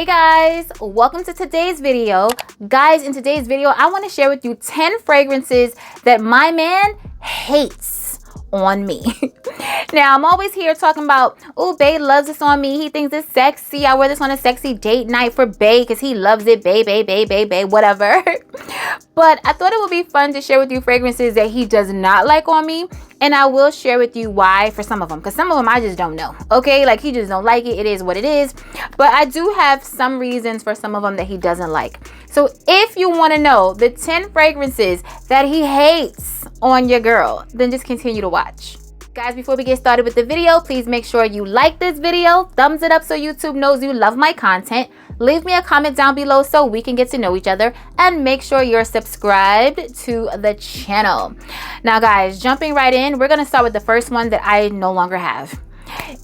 Hey guys, welcome to today's video. Guys, in today's video, I want to share with you 10 fragrances that my man hates on me. Now, I'm always here talking about, oh, bae loves this on me. He thinks it's sexy. I wear this on a sexy date night for bae because he loves it. Bae, whatever. But I thought it would be fun to share with you fragrances that he does not like on me. And I will share with you why for some of them, because some of them I just don't know. Okay, like he just don't like it. It is what it is. But I do have some reasons for some of them that he doesn't like. So if you want to know the 10 fragrances that he hates on your girl, then just continue to watch. Guys, before we get started with the video, please make sure you like this video, thumbs it up so YouTube knows you love my content. Leave me a comment down below so we can get to know each other, and make sure you're subscribed to the channel. Now guys, jumping right in, we're gonna start with the first one that I no longer have.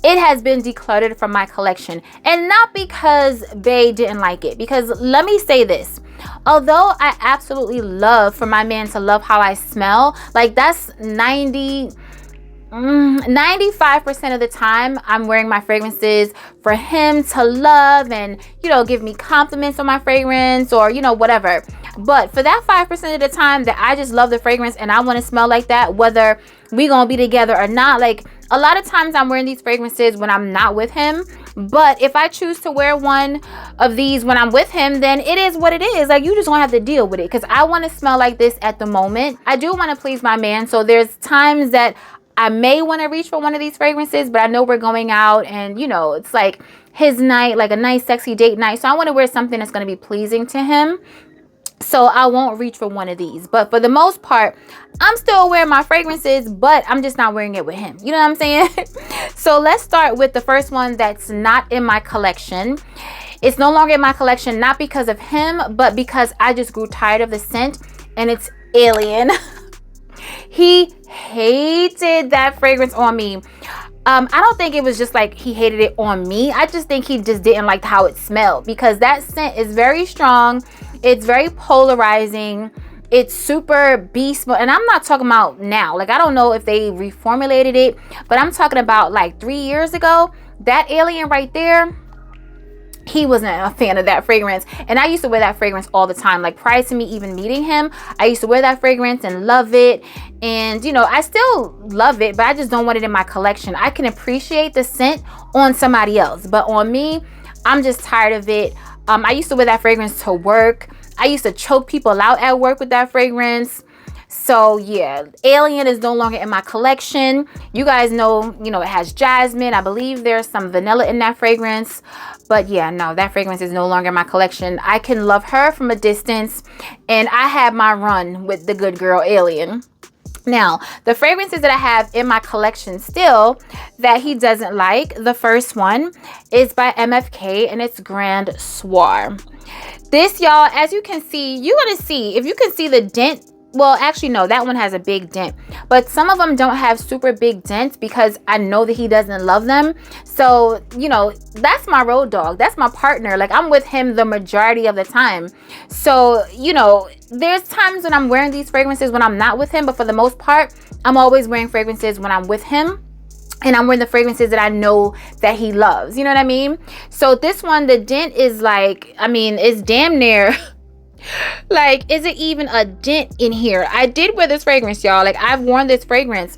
It has been decluttered from my collection, and not because bae didn't like it, because let me say this. Although I absolutely love for my man to love how I smell, like that's 95% of the time I'm wearing my fragrances for him to love and, you know, give me compliments on my fragrance or, you know, whatever. But for that 5% of the time that I just love the fragrance and I want to smell like that, whether we gonna be together or not, like a lot of times I'm wearing these fragrances when I'm not with him. But if I choose to wear one of these when I'm with him, then it is what it is. Like, you just gonna have to deal with it, because I want to smell like this at the moment. I do want to please my man, so there's times that I may want to reach for one of these fragrances, but I know we're going out and, you know, it's like his night, like a nice sexy date night. So I want to wear something that's going to be pleasing to him. So I won't reach for one of these. But for the most part, I'm still wearing my fragrances, but I'm just not wearing it with him. You know what I'm saying? So let's start with the first one that's not in my collection. It's no longer in my collection, not because of him, but because I just grew tired of the scent, and it's Alien. He hated that fragrance on me. I don't think it was just like he hated it on me. I just think he just didn't like how it smelled, because that scent is very strong. It's very polarizing. It's super beast mode. And I'm not talking about now. Like, I don't know if they reformulated it, but I'm talking about like 3 years ago. That Alien right there, he wasn't a fan of that fragrance. And I used to wear that fragrance all the time. Like, prior to me even meeting him, I used to wear that fragrance and love it. And, you know, I still love it, but I just don't want it in my collection. I can appreciate the scent on somebody else, but on me, I'm just tired of it. I used to wear that fragrance to work. I used to choke people out at work with that fragrance. So yeah, Alien is no longer in my collection. You guys know, you know, it has jasmine. I believe there's some vanilla in that fragrance. But yeah, no, that fragrance is no longer in my collection. I can love her from a distance, and I had my run with the good girl Alien. Now, the fragrances that I have in my collection still that he doesn't like, the first one is by MFK, and it's Grand Soir. This, y'all, as you can see, you're gonna see, if you can see the dent. Well, actually, no, that one has a big dent, but some of them don't have super big dents because I know that he doesn't love them. So, you know, that's my road dog. That's my partner. Like, I'm with him the majority of the time. So, you know, there's times when I'm wearing these fragrances when I'm not with him, but for the most part, I'm always wearing fragrances when I'm with him. And I'm wearing the fragrances that I know that he loves. You know what I mean? So this one, the dent is like, I mean, it's damn near... Like, is it even a dent in here? I did wear this fragrance, y'all. Like, I've worn this fragrance,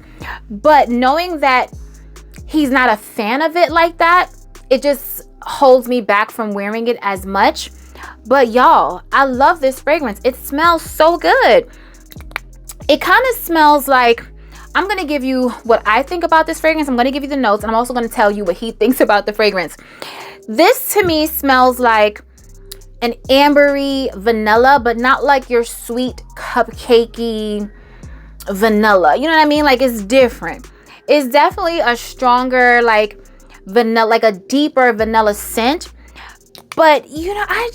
but knowing that he's not a fan of it like that, it just holds me back from wearing it as much. But y'all, I love this fragrance. It smells so good. It kind of smells like, I'm going to give you what I think about this fragrance. I'm going to give you the notes, and I'm also going to tell you what he thinks about the fragrance. This to me smells like an ambery vanilla, but not like your sweet cupcakey vanilla. You know what I mean? Like, it's different. It's definitely a stronger, like, vanilla, like a deeper vanilla scent. But, you know, I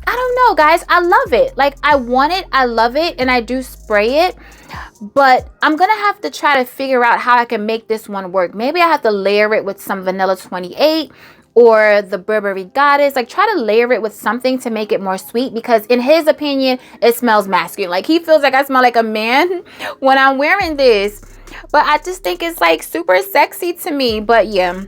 don't know, guys. I love it. Like, I want it. I love it. And I do spray it. But I'm going to have to try to figure out how I can make this one work. Maybe I have to layer it with some Vanilla 28 or the Burberry Goddess. Like, try to layer it with something to make it more sweet, because in his opinion, it smells masculine. Like, he feels like I smell like a man when I'm wearing this. But I just think it's like super sexy to me. But yeah,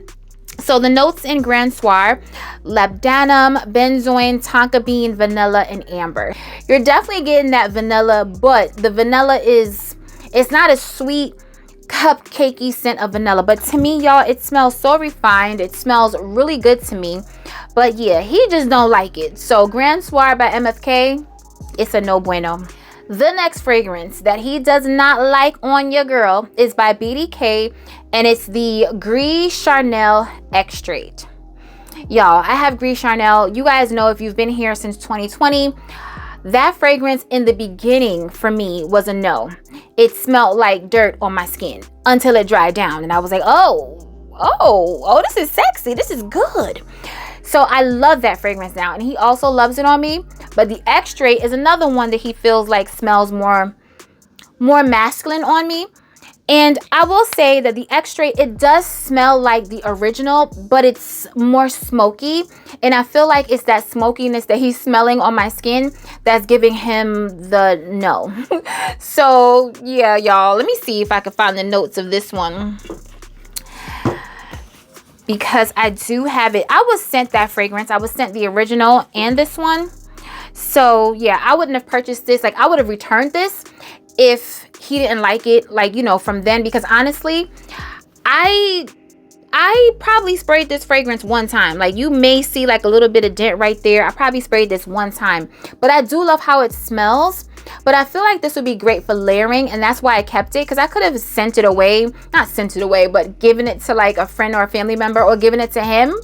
So the notes in Grand Soir: labdanum, benzoin, tonka bean, vanilla, and amber. You're definitely getting that vanilla, but the vanilla it's not a sweet cupcakey scent of vanilla, but to me, y'all, it smells so refined. It smells really good to me, but yeah, he just don't like it. So Grand Soir by MFK, it's a no bueno. The next fragrance that he does not like on your girl is by BDK, and it's the Gris Charnel Extrait. Y'all, I have Gris Charnel. You guys know, if you've been here since 2020, that fragrance in the beginning for me was a no. It smelled like dirt on my skin until it dried down, and I was like, oh, this is sexy. This is good. So I love that fragrance now, and he also loves it on me. But the Extrait is another one that he feels like smells more masculine on me. And I will say that the Extrait, it does smell like the original, but it's more smoky. And I feel like it's that smokiness that he's smelling on my skin that's giving him the no. So yeah, y'all, let me see if I can find the notes of this one, because I do have it. I was sent that fragrance. I was sent the original and this one. So yeah, I wouldn't have purchased this. Like, I would have returned this if he didn't like it, like, you know, from then, because honestly, I probably sprayed this fragrance one time. Like, you may see like a little bit of dent right there. I probably sprayed this one time, but I do love how it smells. But I feel like this would be great for layering, and that's why I kept it, because I could have sent it away, not sent it away, but given it to like a friend or a family member, or given it to him.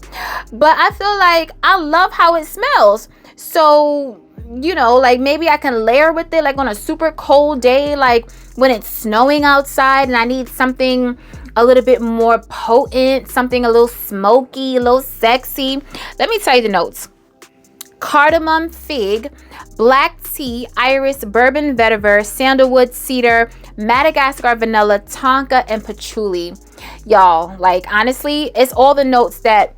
But I feel like I love how it smells. So, you know, like, maybe I can layer with it like on a super cold day, like when it's snowing outside and I need something a little bit more potent, something a little smoky, a little sexy. Let me tell you the notes: cardamom, fig, black tea, iris, bourbon vetiver, sandalwood, cedar, Madagascar vanilla, tonka, and patchouli. Y'all, like, honestly, it's all the notes that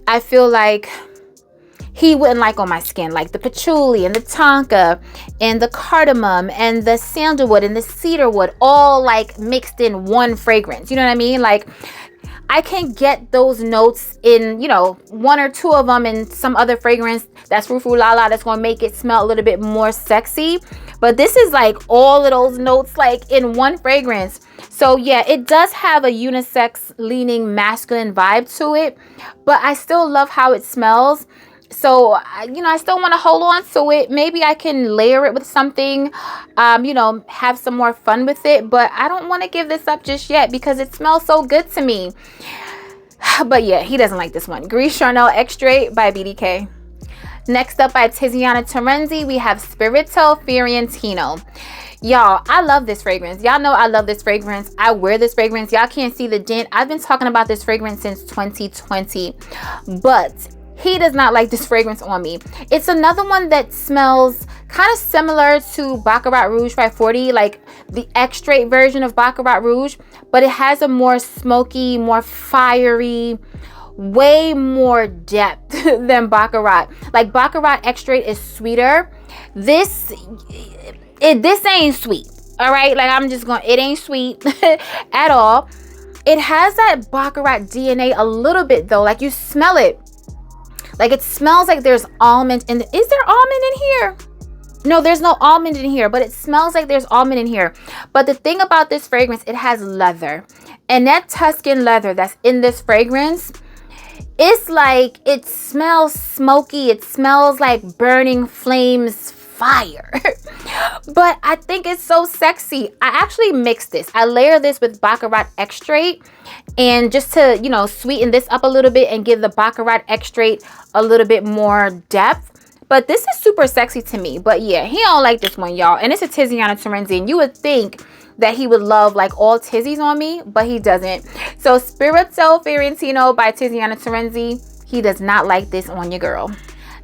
I feel like he wouldn't like on my skin, like the patchouli and the tonka and the cardamom and the sandalwood and the cedarwood, all like mixed in one fragrance. You know what I mean? Like, I can get those notes in, you know, one or two of them in some other fragrance that's frou-frou la-la, that's going to make it smell a little bit more sexy. But this is like all of those notes like in one fragrance. So yeah, it does have a unisex leaning masculine vibe to it, but I still love how it smells. So, you know, I still want to hold on to it. Maybe I can layer it with something, you know, have some more fun with it. But I don't want to give this up just yet because it smells so good to me. But yeah, he doesn't like this one. Gris Charnel Extrait by BDK. Next up, by Tiziana Turenzi, we have Spirito Fiorentino. Y'all, I love this fragrance. Y'all know I love this fragrance. I wear this fragrance. Y'all can't see the dent. I've been talking about this fragrance since 2020. But he does not like this fragrance on me. It's another one that smells kind of similar to Baccarat Rouge 540, like the Extrait version of Baccarat Rouge, but it has a more smoky, more fiery, way more depth than Baccarat. Like, Baccarat Extrait is sweeter. This ain't sweet. All right, like, I'm just going, it ain't sweet at all. It has that Baccarat DNA a little bit though. Like, you smell it. Like, it smells like there's almond in is there almond in here? No, there's no almond in here, but it smells like there's almond in here. But the thing about this fragrance, it has leather. And that Tuscan leather that's in this fragrance, it's like, it smells smoky. It smells like burning flames, fire. But I think it's so sexy. I actually mix this. I layer this with Baccarat Extrait, and just to, you know, sweeten this up a little bit and give the Baccarat Extrait a little bit more depth. But this is super sexy to me. But yeah, he don't like this one, y'all. And it's a Tiziana Turenzi, and you would think that he would love like all Tizzies on me, but he doesn't. So Spirito Fiorentino by Tiziana Turenzi, he does not like this on your girl.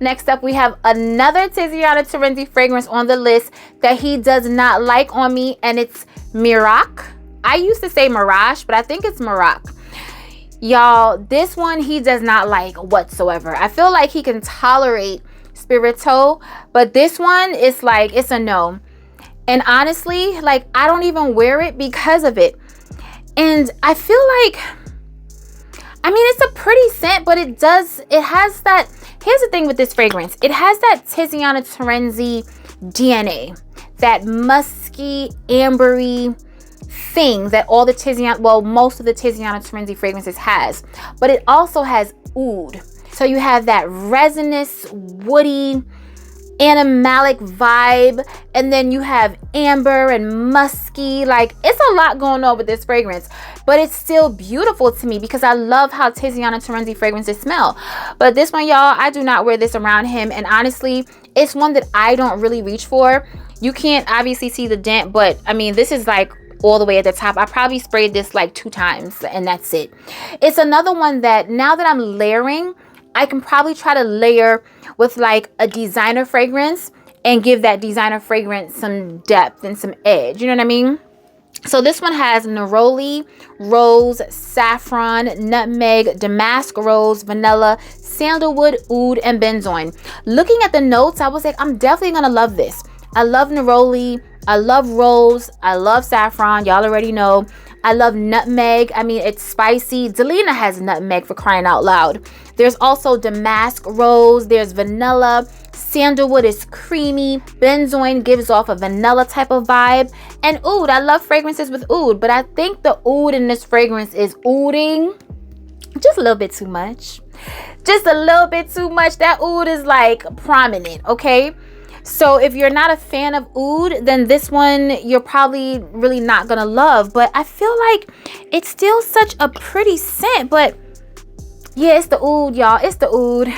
Next up, we have another Tiziana Turenzi fragrance on the list that he does not like on me, and it's Mirac. I used to say Mirage, but I think it's Mirac. Y'all, this one he does not like whatsoever. I feel like he can tolerate Spirito, but this one is like, it's a no. And honestly, like, I don't even wear it because of it. And I feel like I mean, it's a pretty scent, but it has that, here's the thing with this fragrance. It has that Tiziana Turenzi DNA, that musky, ambery thing that all the Tiziana, well, most of the Tiziana Turenzi fragrances has. But it also has oud. So you have that resinous, woody, animalic vibe, and then you have amber and musky. Like, it's a lot going on with this fragrance, but it's still beautiful to me because I love how Tiziana Turenzi fragrances smell. But this one, y'all, I do not wear this around him, and honestly, it's one that I don't really reach for. You can't obviously see the dent, but I mean, this is like all the way at the top. I probably sprayed this like 2 times and that's it. It's another one that now that I'm layering, I can probably try to layer with like a designer fragrance and give that designer fragrance some depth and some edge. You know what I mean? So this one has neroli, rose, saffron, nutmeg, damask rose, vanilla, sandalwood, oud, and benzoin. Looking at the notes, I was like, I'm definitely gonna love this. I love neroli, I love rose, I love saffron, y'all already know. I love nutmeg. I mean, it's spicy. Delina has nutmeg, for crying out loud. There's also damask rose. There's vanilla. Sandalwood is creamy. Benzoin gives off a vanilla type of vibe. And oud. I love fragrances with oud, but I think the oud in this fragrance is ouding just a little bit too much. Just a little bit too much. That oud is like prominent, okay? So if you're not a fan of oud, then this one you're probably really not gonna love. But I feel like it's still such a pretty scent. But yeah, it's the oud, y'all. It's the oud.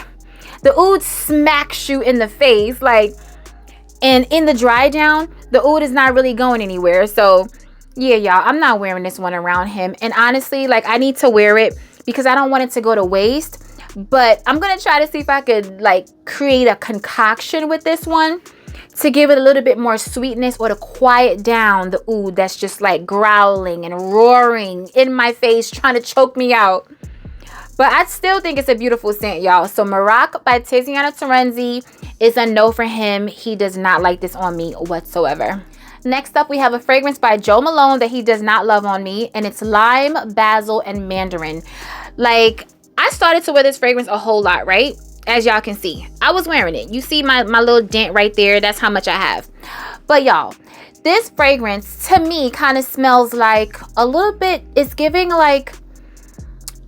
The oud smacks you in the face, like, and in the dry down, the oud is not really going anywhere. So yeah, y'all, I'm not wearing this one around him. And honestly, like, I need to wear it because I don't want it to go to waste. But I'm gonna try to see if I could like create a concoction with this one to give it a little bit more sweetness, or to quiet down the oud that's just like growling and roaring in my face, trying to choke me out. But I still think it's a beautiful scent, y'all. So Mirac by Tiziana Turenzi is a no for him. He does not like this on me whatsoever. Next up, we have a fragrance by Joe Malone that he does not love on me, and it's lime, basil, and mandarin. Like, I started to wear this fragrance a whole lot, right? As y'all can see, I was wearing it. You see my little dent right there. That's how much I have. But y'all, this fragrance to me kind of smells like a little bit, it's giving like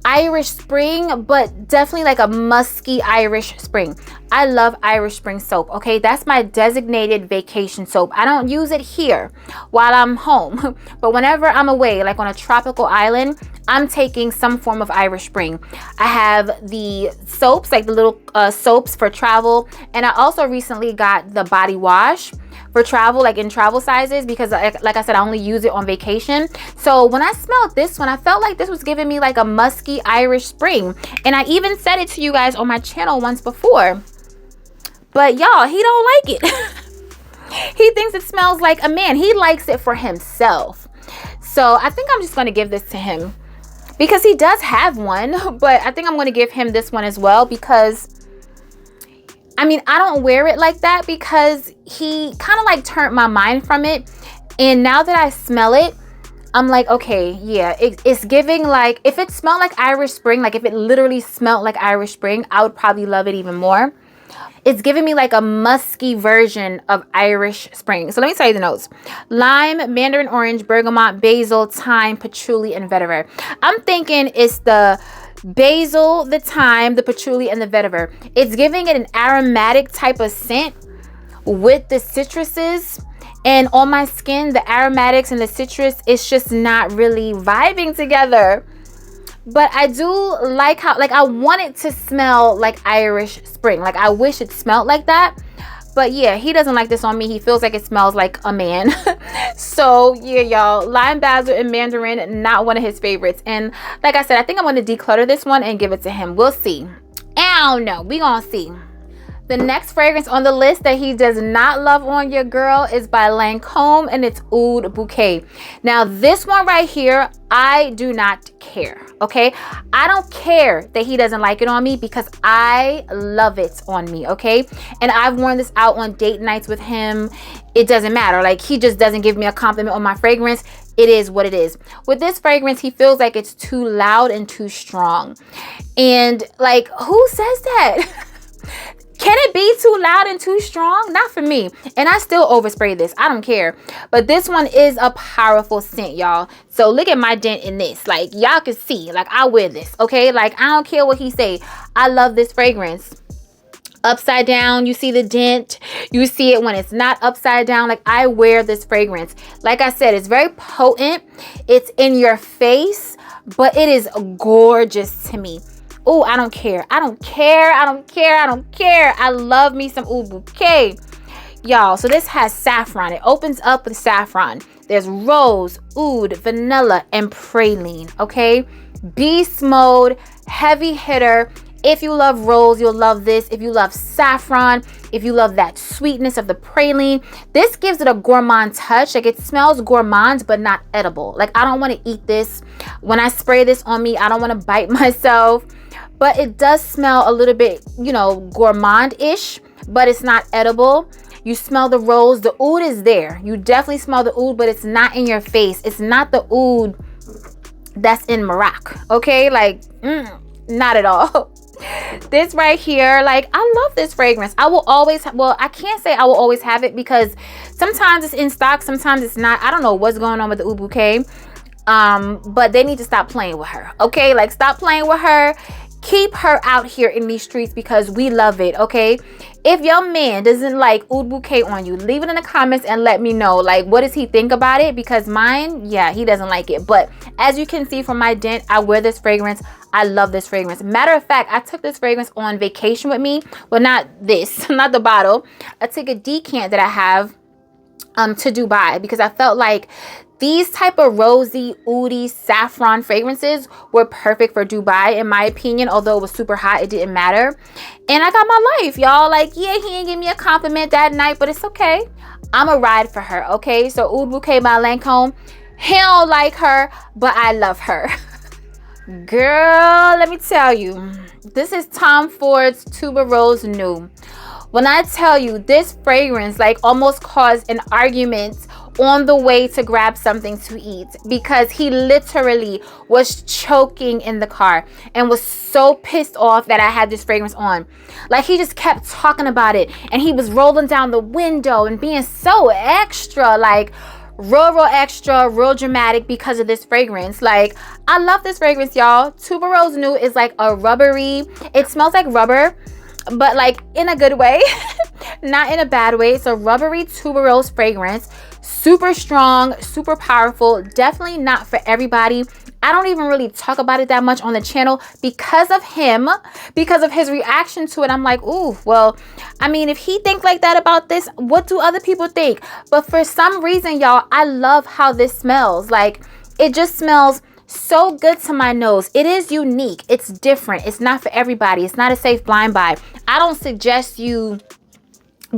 Irish Spring, but definitely like a musky Irish Spring. I love Irish Spring soap, okay? That's my designated vacation soap. I don't use it here while I'm home, but whenever I'm away, like on a tropical island, I'm taking some form of Irish Spring. I have the soaps, like the little soaps for travel, and I also recently got the body wash for travel, like in travel sizes, because like I said, I only use it on vacation. So when I smelled this one, I felt like this was giving me like a musky Irish Spring, and I even said it to you guys on my channel once before. But y'all, he don't like it. He thinks it smells like a man. He likes it for himself. So I think I'm just going to give this to him because he does have one, but I think I'm going to give him this one as well because, I mean, I don't wear it like that because he kind of like turned my mind from it. And now that I smell it, I'm like, okay, yeah, it's giving like, if it smelled like Irish Spring, like if it literally smelled like Irish Spring, I would probably love it even more. It's giving me like a musky version of Irish Spring. So let me tell you the notes. Lime, mandarin orange, bergamot, basil, thyme, patchouli, and vetiver. I'm thinking it's the basil, the thyme, the patchouli, and the vetiver. It's giving it an aromatic type of scent with the citruses. And on my skin, the aromatics and the citrus, it's just not really vibing together. But I do like how, like, I want it to smell like Irish Spring. Like, I wish it smelled like that. But yeah, he doesn't like this on me. He feels like it smells like a man. So yeah, y'all, lime, basil, and mandarin, not one of his favorites. And like I said, I think I'm going to declutter this one and give it to him. We'll see. I don't know. We gonna see. The next fragrance on the list that he does not love on your girl is by Lancome, and it's Oud Bouquet. Now, this one right here, I do not care, okay? I don't care that he doesn't like it on me because I love it on me, okay? And I've worn this out on date nights with him. It doesn't matter. Like, he just doesn't give me a compliment on my fragrance. it is what it is. With this fragrance, he feels like it's too loud and too strong. And like, who says that? Can it be too loud and too strong? Not for me. And I still overspray this. I don't care. But this one is a powerful scent, y'all. So look at my dent in this. Like, y'all can see. Like, I wear this, okay? Like, I don't care what he say. I love this fragrance. Upside down, you see the dent. You see it when it's not upside down. Like, I wear this fragrance. Like I said, it's very potent. It's in your face. But it is gorgeous to me. Oh, I don't care. I don't care. I don't care. I don't care. I love me some Bouquet. Y'all, so this has saffron. It opens up with saffron. There's rose, oud, vanilla, and praline. Okay? Beast mode, heavy hitter. If you love rose, you'll love this. If you love saffron, if you love that sweetness of the praline, this gives it a gourmand touch. Like, it smells gourmand, but not edible. Like, I don't want to eat this. When I spray this on me, I don't want to bite myself. But it does smell a little bit, you know, gourmand-ish, but it's not edible. You smell the rose. The oud is there. You definitely smell the oud, but it's not in your face. It's not the oud that's in Morocco, okay? Like, not at all. This right here, like, I love this fragrance. I will always, well, I can't say I will always have it because sometimes it's in stock, sometimes it's not. I don't know what's going on with the Oud Bouquet. But they need to stop playing with her, okay? Like, stop playing with her. Keep her out here in these streets because we love it, okay? If your man doesn't like Oud Bouquet on you, leave it in the comments and let me know. Like, what does he think about it? Because mine, yeah, he doesn't like it. But as you can see from my dent, I wear this fragrance. I love this fragrance. Matter of fact, I took this fragrance on vacation with me. Well, not this, not the bottle. I took a decant that I have to Dubai because I felt like these type of rosy, oudy, saffron fragrances were perfect for Dubai, in my opinion. Although it was super hot, it didn't matter. And I got my life, y'all. Like, yeah, he didn't give me a compliment that night, but it's okay. I'm a ride for her, okay? So Oud Bouquet by Lancome, he don't like her, but I love her. Girl, let me tell you, this is Tom Ford's Tuberose New. When I tell you, this fragrance like almost caused an argument on the way to grab something to eat because he literally was choking in the car and was so pissed off that I had this fragrance on. Like, he just kept talking about it and he was rolling down the window and being so extra, like real extra, real dramatic because of this fragrance. Like, I love this fragrance, y'all. Tuberose New is like a rubbery, it smells like rubber, but like in a good way, not in a bad way. It's a rubbery tuberose fragrance, super strong, super powerful, definitely not for everybody. I don't even really talk about it that much on the channel because of him, because of his reaction to it. I'm like, ooh, well, I mean, if he thinks like that about this, what do other people think? But for some reason, y'all, I love how this smells. Like, it just smells so good to my nose. It is unique. It's different. It's not for everybody. It's not a safe blind buy. I don't suggest you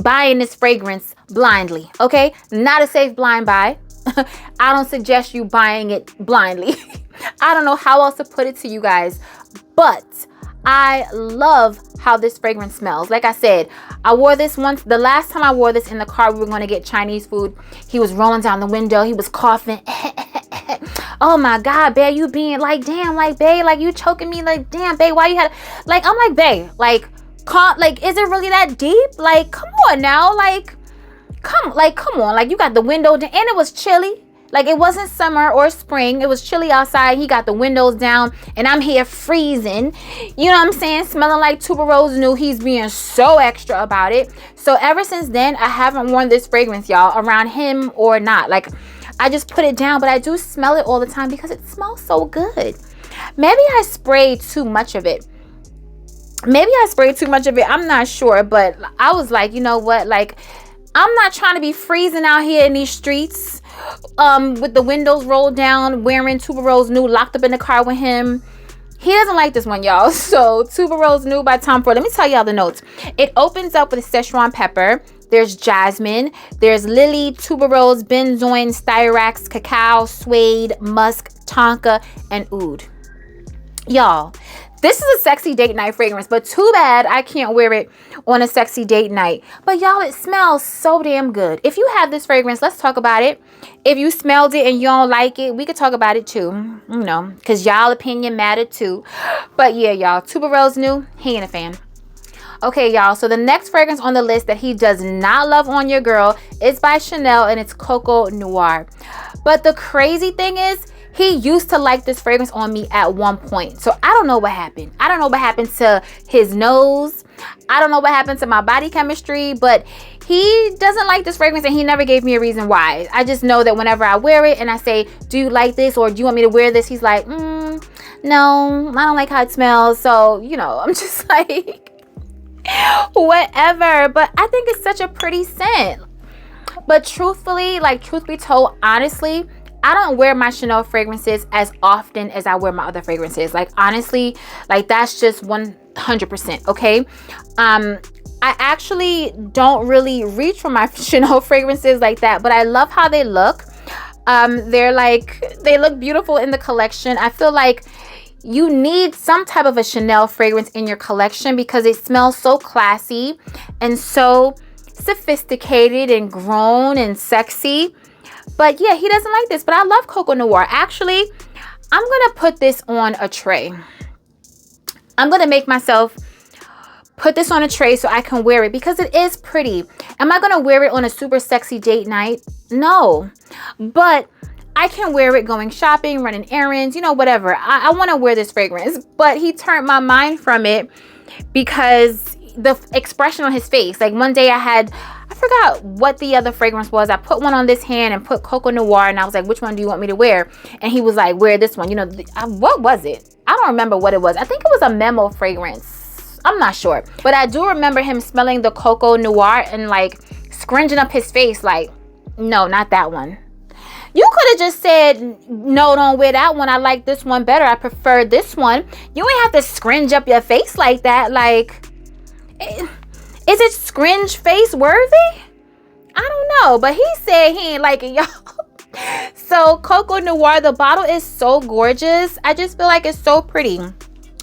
buying this fragrance blindly, okay? Not a safe blind buy. I don't suggest you buying it blindly. I don't know how else to put it to you guys, but I love how this fragrance smells. Like I said, I wore this once. The last time I wore this in the car, we were going to get Chinese food. He was rolling down the window. He was coughing. Oh my God, babe, you being like, damn, like, babe, like, you choking me, like, damn, babe, why you had, like, I'm like, babe, like, is it really that deep? Like, come on now, like, come on, like, you got the window down, and it was chilly. Like, it wasn't summer or spring. It was chilly outside. He got the windows down, and I'm here freezing. You know what I'm saying? Smelling like Tuberose New. He's being so extra about it. So ever since then, I haven't worn this fragrance, y'all, around him or not. Like, I just put it down, but I do smell it all the time because it smells so good. Maybe I sprayed too much of it. I'm not sure, but I was like, you know what? Like, I'm not trying to be freezing out here in these streets with the windows rolled down, wearing Tuberose New, locked up in the car with him. He doesn't like this one, y'all. So Tuberose New by Tom Ford. Let me tell y'all the notes. It opens up with Szechuan pepper. There's jasmine. There's lily, tuberose, benzoin, styrax, cacao, suede, musk, tonka, and oud. Y'all, This is a sexy date night fragrance, but too bad I can't wear it on a sexy date night. But y'all, it smells so damn good. If you have this fragrance, let's talk about it. If you smelled it and you don't like it, we could talk about it too, you know, because y'all opinion mattered too. But yeah, y'all, Tuberose new, he ain't a fan. Okay, y'all, so the next fragrance on the list that he does not love on your girl is by Charnel, and it's Coco Noir. But the crazy thing is, he used to like this fragrance on me at one point. So I don't know what happened. I don't know what happened to his nose. I don't know what happened to my body chemistry, but he doesn't like this fragrance, and he never gave me a reason why. I just know that whenever I wear it and I say, do you like this, or do you want me to wear this? He's like, no, I don't like how it smells. So, you know, I'm just like, whatever. But I think it's such a pretty scent. But truthfully, like, truth be told, honestly, I don't wear my Chanel fragrances as often as I wear my other fragrances. Like, honestly, like, that's just 100%, okay? I actually don't really reach for my Chanel fragrances like that, but I love how they look. They look beautiful in the collection. I feel like you need some type of a Chanel fragrance in your collection because it smells so classy and so sophisticated and grown and sexy. But yeah, he doesn't like this. But I love Coco Noir. Actually, I'm going to put this on a tray. I'm going to make myself put this on a tray so I can wear it because it is pretty. Am I going to wear it on a super sexy date night? No. But I can wear it going shopping, running errands, you know, whatever. I want to wear this fragrance. But he turned my mind from it because the expression on his face. Like, one day I forgot what the other fragrance was. I put one on this hand and put Coco Noir, and I was like, which one do you want me to wear? And he was like, wear this one. You know, what was it? I don't remember what it was. I think it was a memo fragrance. I'm not sure. But I do remember him smelling the Coco Noir and like scrunching up his face like, no, not that one. You could have just said, no, don't wear that one. I like this one better. I prefer this one. You ain't have to scrunch up your face like that. Like, is it scringe face worthy? I don't know, but he said he ain't like it, y'all. So Coco Noir, the bottle is so gorgeous. I just feel like it's so pretty.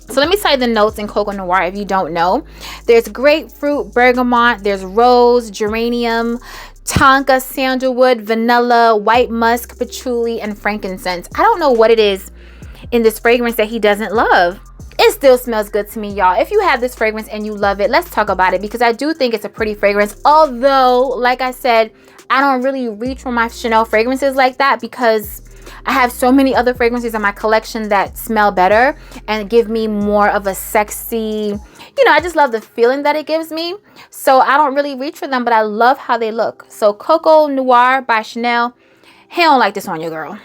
So let me tell you the notes in Coco Noir if you don't know. There's grapefruit, bergamot, there's rose, geranium, tonka, sandalwood, vanilla, white musk, patchouli, and frankincense. I don't know what it is in this fragrance that he doesn't love. It still smells good to me, y'all. If you have this fragrance and you love it, let's talk about it because I do think it's a pretty fragrance. Although, like I said, I don't really reach for my Chanel fragrances like that because I have so many other fragrances in my collection that smell better and give me more of a sexy, you know, I just love the feeling that it gives me. So I don't really reach for them, but I love how they look. So Coco Noir by Chanel, he don't like this on your girl.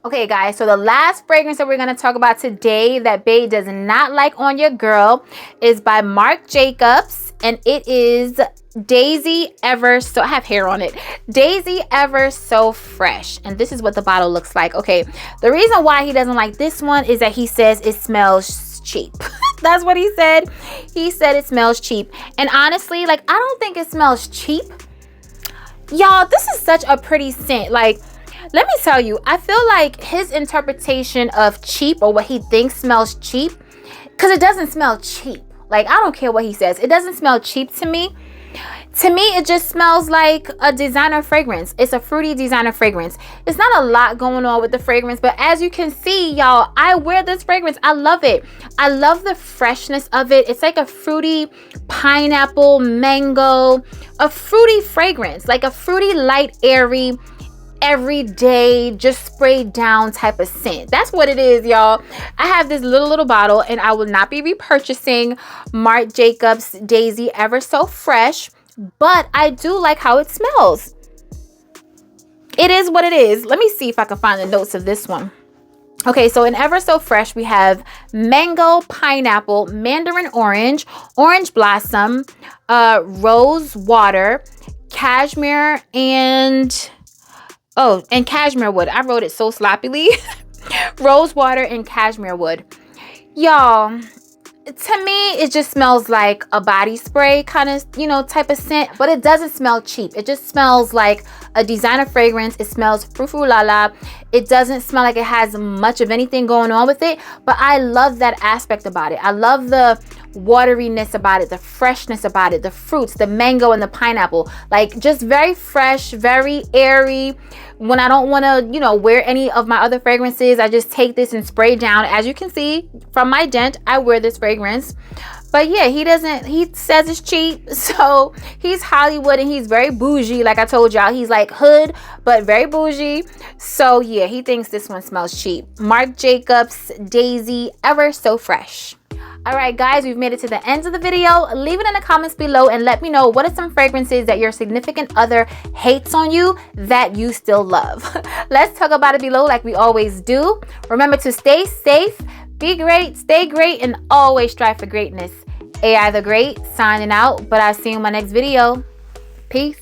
Okay, guys, so the last fragrance that we're going to talk about today that bae does not like on your girl is by Marc Jacobs, and it is Daisy Ever So, I have hair on it, Daisy Ever So Fresh, and this is what the bottle looks like. Okay, the reason why he doesn't like this one is that he says it smells cheap. That's what he said. He said it smells cheap, and honestly, like, I don't think it smells cheap. Y'all, this is such a pretty scent. Like, let me tell you, I feel like his interpretation of cheap, or what he thinks smells cheap, because it doesn't smell cheap. Like, I don't care what he says. It doesn't smell cheap to me. To me, it just smells like a designer fragrance. It's a fruity designer fragrance. It's not a lot going on with the fragrance, but as you can see, y'all, I wear this fragrance. I love it. I love the freshness of it. It's like a fruity pineapple, mango, a fruity fragrance, like a fruity, light, airy, everyday, just sprayed down type of scent. That's what it is, y'all. I have this little bottle, and I will not be repurchasing Marc Jacobs Daisy Ever So Fresh, but I do like how it smells. It is what it is. Let me see if I can find the notes of this one. Okay, so in Ever So Fresh, we have mango, pineapple, mandarin orange, orange blossom, rose water, cashmere, and cashmere wood. I wrote it so sloppily. Rose water and cashmere wood. Y'all, To me, it just smells like a body spray kind of, you know, type of scent, but it doesn't smell cheap. It just smells like a designer fragrance. It smells frou-frou-la-la. It doesn't smell like it has much of anything going on with it, but I love that aspect about it. I love the wateriness about it, the freshness about it, the fruits, the mango and the pineapple, like just very fresh, very airy. When I don't want to, you know, wear any of my other fragrances, I just take this and spray down. As you can see from my dent, I wear this fragrance. But yeah, he says it's cheap, so he's Hollywood and he's very bougie. Like I told y'all, he's like hood but very bougie. So yeah, he thinks this one smells cheap. Marc Jacobs Daisy, Ever So Fresh. All right, guys, we've made it to the end of the video. Leave it in the comments below and let me know what are some fragrances that your significant other hates on you that you still love. Let's talk about it below like we always do. Remember to stay safe, be great, stay great, and always strive for greatness. AI the Great signing out, but I'll see you in my next video. Peace.